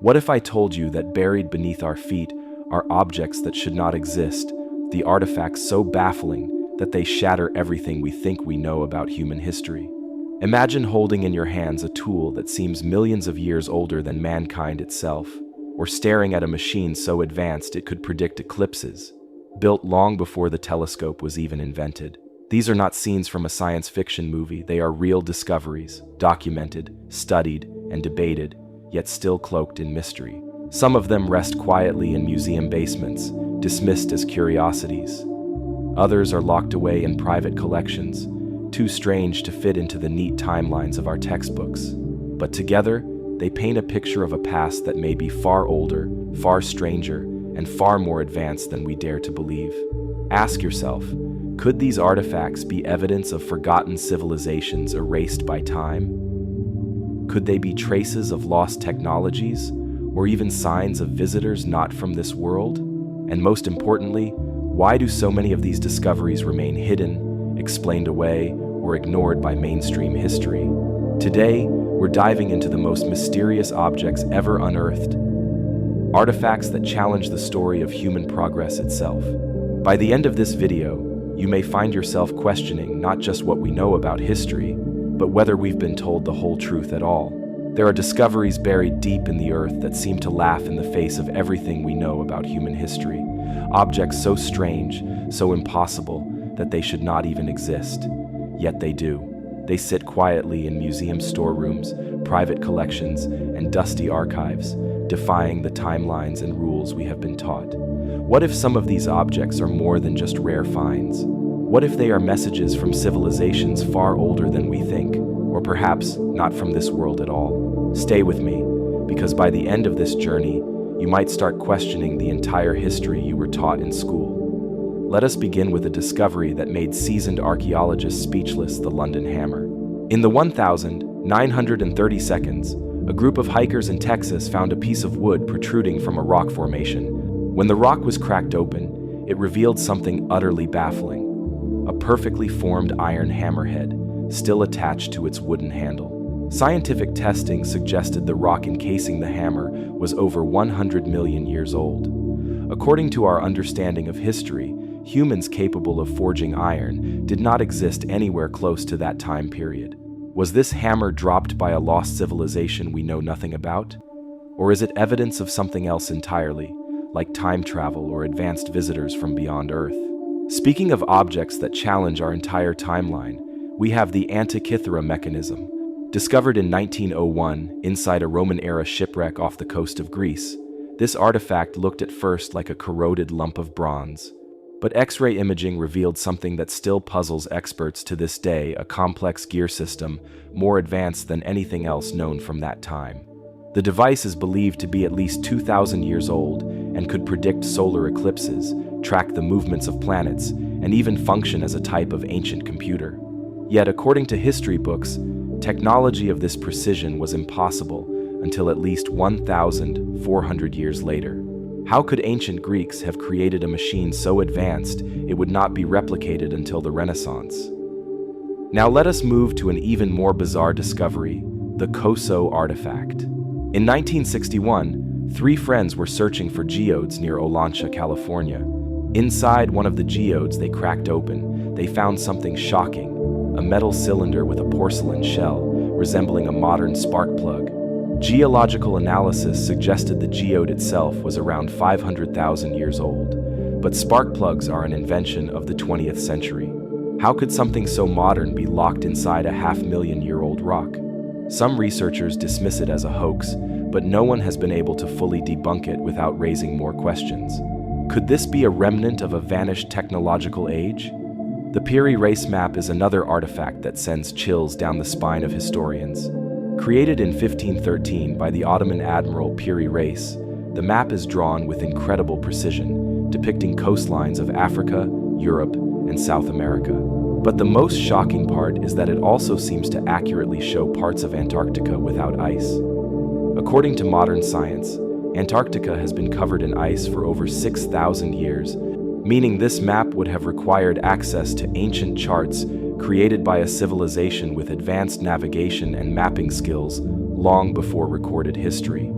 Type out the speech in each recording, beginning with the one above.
What if I told you that buried beneath our feet are objects that should not exist, the artifacts so baffling that they shatter everything we think we know about human history? Imagine holding in your hands a tool that seems millions of years older than mankind itself, or staring at a machine so advanced it could predict eclipses, built long before the telescope was even invented. These are not scenes from a science fiction movie, they are real discoveries, documented, studied, and debated, yet still cloaked in mystery. Some of them rest quietly in museum basements, dismissed as curiosities. Others are locked away in private collections, too strange to fit into the neat timelines of our textbooks. But together, they paint a picture of a past that may be far older, far stranger, and far more advanced than we dare to believe. Ask yourself, could these artifacts be evidence of forgotten civilizations erased by time? Could they be traces of lost technologies, or even signs of visitors not from this world? And most importantly, why do so many of these discoveries remain hidden, explained away, or ignored by mainstream history? Today, we're diving into the most mysterious objects ever unearthed, artifacts that challenge the story of human progress itself. By the end of this video, you may find yourself questioning not just what we know about history, but whether we've been told the whole truth at all. There are discoveries buried deep in the earth that seem to laugh in the face of everything we know about human history. Objects so strange, so impossible, that they should not even exist. Yet they do. They sit quietly in museum storerooms, private collections, and dusty archives, defying the timelines and rules we have been taught. What if some of these objects are more than just rare finds? What if they are messages from civilizations far older than we think, or perhaps not from this world at all? Stay with me, because by the end of this journey, you might start questioning the entire history you were taught in school. Let us begin with a discovery that made seasoned archaeologists speechless: the London Hammer. In the 1,930 seconds, a group of hikers in Texas found a piece of wood protruding from a rock formation. When the rock was cracked open, it revealed something utterly baffling: a perfectly formed iron hammerhead, still attached to its wooden handle. Scientific testing suggested the rock encasing the hammer was over 100 million years old. According to our understanding of history, humans capable of forging iron did not exist anywhere close to that time period. Was this hammer dropped by a lost civilization we know nothing about? Or is it evidence of something else entirely, like time travel or advanced visitors from beyond Earth? Speaking of objects that challenge our entire timeline, we have the Antikythera Mechanism. Discovered in 1901 inside a Roman-era shipwreck off the coast of Greece, this artifact looked at first like a corroded lump of bronze. But X-ray imaging revealed something that still puzzles experts to this day: a complex gear system more advanced than anything else known from that time. The device is believed to be at least 2,000 years old and could predict solar eclipses, track the movements of planets, and even function as a type of ancient computer. Yet, according to history books, technology of this precision was impossible until at least 1,400 years later. How could ancient Greeks have created a machine so advanced it would not be replicated until the Renaissance? Now let us move to an even more bizarre discovery: the Coso artifact. In 1961, 3 friends were searching for geodes near Olancha, California. Inside one of the geodes they cracked open, they found something shocking: a metal cylinder with a porcelain shell, resembling a modern spark plug. Geological analysis suggested the geode itself was around 500,000 years old, but spark plugs are an invention of the 20th century. How could something so modern be locked inside a 500,000-year-old rock? Some researchers dismiss it as a hoax, but no one has been able to fully debunk it without raising more questions. Could this be a remnant of a vanished technological age? The Piri Reis map is another artifact that sends chills down the spine of historians. Created in 1513 by the Ottoman admiral Piri Reis, the map is drawn with incredible precision, depicting coastlines of Africa, Europe, and South America. But the most shocking part is that it also seems to accurately show parts of Antarctica without ice. According to modern science, Antarctica has been covered in ice for over 6,000 years, meaning this map would have required access to ancient charts created by a civilization with advanced navigation and mapping skills long before recorded history.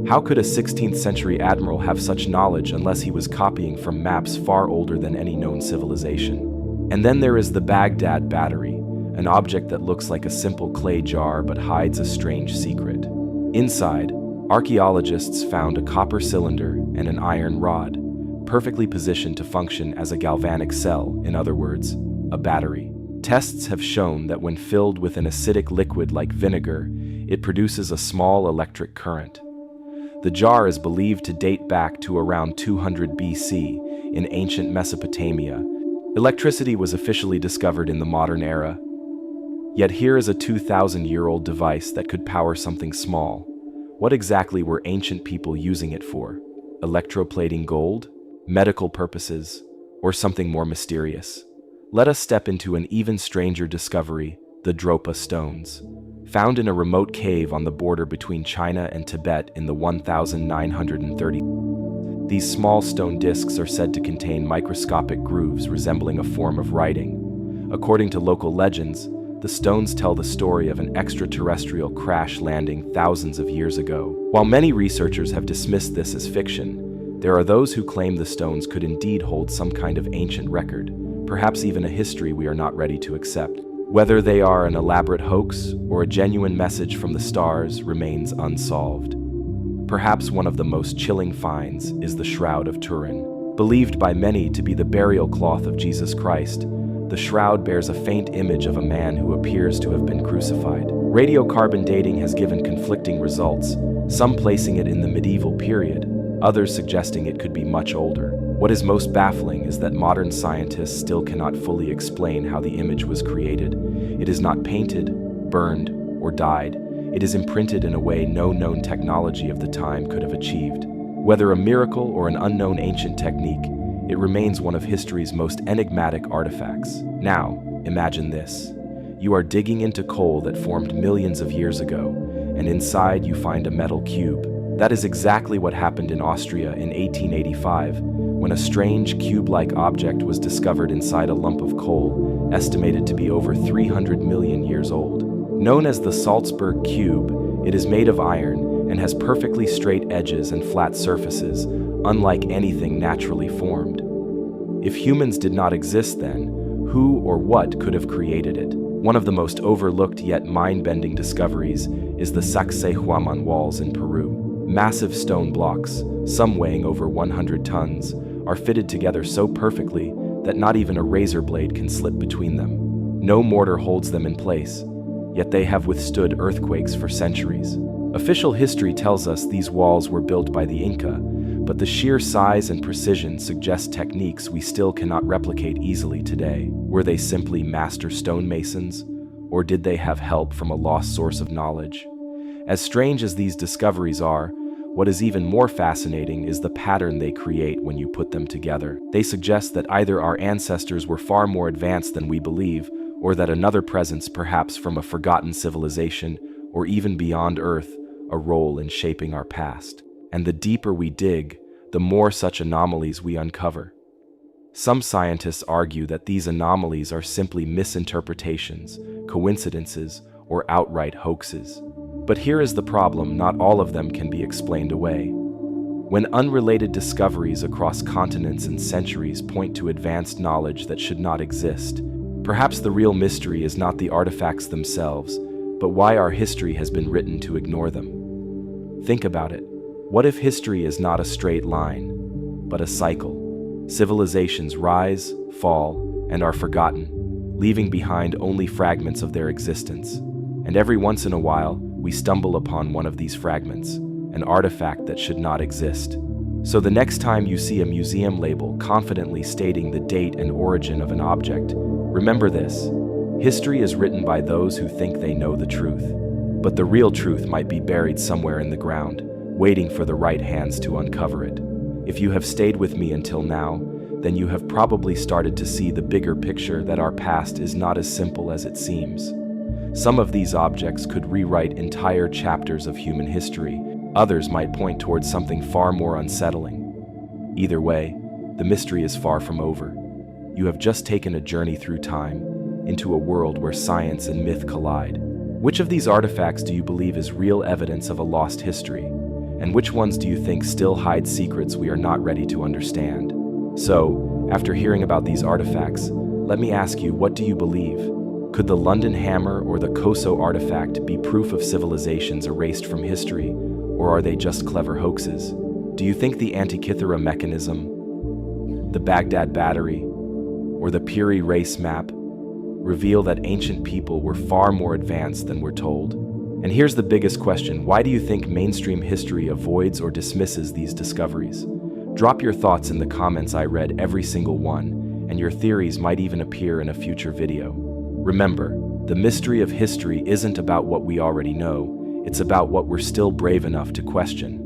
How could a 16th century admiral have such knowledge unless he was copying from maps far older than any known civilization? And then there is the Baghdad battery, an object that looks like a simple clay jar but hides a strange secret. Inside, archaeologists found a copper cylinder and an iron rod, perfectly positioned to function as a galvanic cell, in other words, a battery. Tests have shown that when filled with an acidic liquid like vinegar, it produces a small electric current. The jar is believed to date back to around 200 BC in ancient Mesopotamia. Electricity was officially discovered in the modern era. Yet here is a 2,000-year-old device that could power something small. What exactly were ancient people using it for? Electroplating gold? Medical purposes? Or something more mysterious? Let us step into an even stranger discovery, the Dropa stones. Found in a remote cave on the border between China and Tibet in the 1930s. These small stone discs are said to contain microscopic grooves resembling a form of writing. According to local legends, the stones tell the story of an extraterrestrial crash landing thousands of years ago. While many researchers have dismissed this as fiction, there are those who claim the stones could indeed hold some kind of ancient record, perhaps even a history we are not ready to accept. Whether they are an elaborate hoax or a genuine message from the stars remains unsolved. Perhaps one of the most chilling finds is the Shroud of Turin. Believed by many to be the burial cloth of Jesus Christ, the shroud bears a faint image of a man who appears to have been crucified. Radiocarbon dating has given conflicting results, some placing it in the medieval period, others suggesting it could be much older. What is most baffling is that modern scientists still cannot fully explain how the image was created. It is not painted, burned, or dyed. It is imprinted in a way no known technology of the time could have achieved. Whether a miracle or an unknown ancient technique, it remains one of history's most enigmatic artifacts. Now, imagine this. You are digging into coal that formed millions of years ago, and inside you find a metal cube. That is exactly what happened in Austria in 1885, when a strange cube-like object was discovered inside a lump of coal, estimated to be over 300 million years old. Known as the Salzburg cube, it is made of iron and has perfectly straight edges and flat surfaces, unlike anything naturally formed. If humans did not exist then, who or what could have created it? One of the most overlooked yet mind-bending discoveries is the Sacsayhuaman walls in Peru. Massive stone blocks, some weighing over 100 tons, are fitted together so perfectly that not even a razor blade can slip between them. No mortar holds them in place, yet they have withstood earthquakes for centuries. Official history tells us these walls were built by the Inca, but the sheer size and precision suggest techniques we still cannot replicate easily today. Were they simply master stonemasons, or did they have help from a lost source of knowledge? As strange as these discoveries are, what is even more fascinating is the pattern they create when you put them together. They suggest that either our ancestors were far more advanced than we believe, or that another presence, perhaps from a forgotten civilization, or even beyond Earth, a role in shaping our past. And the deeper we dig, the more such anomalies we uncover. Some scientists argue that these anomalies are simply misinterpretations, coincidences, or outright hoaxes. But here is the problem: not all of them can be explained away. When unrelated discoveries across continents and centuries point to advanced knowledge that should not exist, perhaps the real mystery is not the artifacts themselves, but why our history has been written to ignore them. Think about it. What if history is not a straight line, but a cycle? Civilizations rise, fall, and are forgotten, leaving behind only fragments of their existence. And every once in a while, we stumble upon one of these fragments, an artifact that should not exist. So the next time you see a museum label confidently stating the date and origin of an object, remember this: history is written by those who think they know the truth. But the real truth might be buried somewhere in the ground, waiting for the right hands to uncover it. If you have stayed with me until now, then you have probably started to see the bigger picture that our past is not as simple as it seems. Some of these objects could rewrite entire chapters of human history. Others might point towards something far more unsettling. Either way, the mystery is far from over. You have just taken a journey through time, into a world where science and myth collide. Which of these artifacts do you believe is real evidence of a lost history? And which ones do you think still hide secrets we are not ready to understand? So, after hearing about these artifacts, let me ask you, what do you believe? Could the London hammer or the Coso artifact be proof of civilizations erased from history, or are they just clever hoaxes? Do you think the Antikythera Mechanism, the Baghdad battery, or the Piri Reis map reveal that ancient people were far more advanced than we're told? And here's the biggest question: why do you think mainstream history avoids or dismisses these discoveries? Drop your thoughts in the comments. I read every single one, and your theories might even appear in a future video. Remember, the mystery of history isn't about what we already know, it's about what we're still brave enough to question.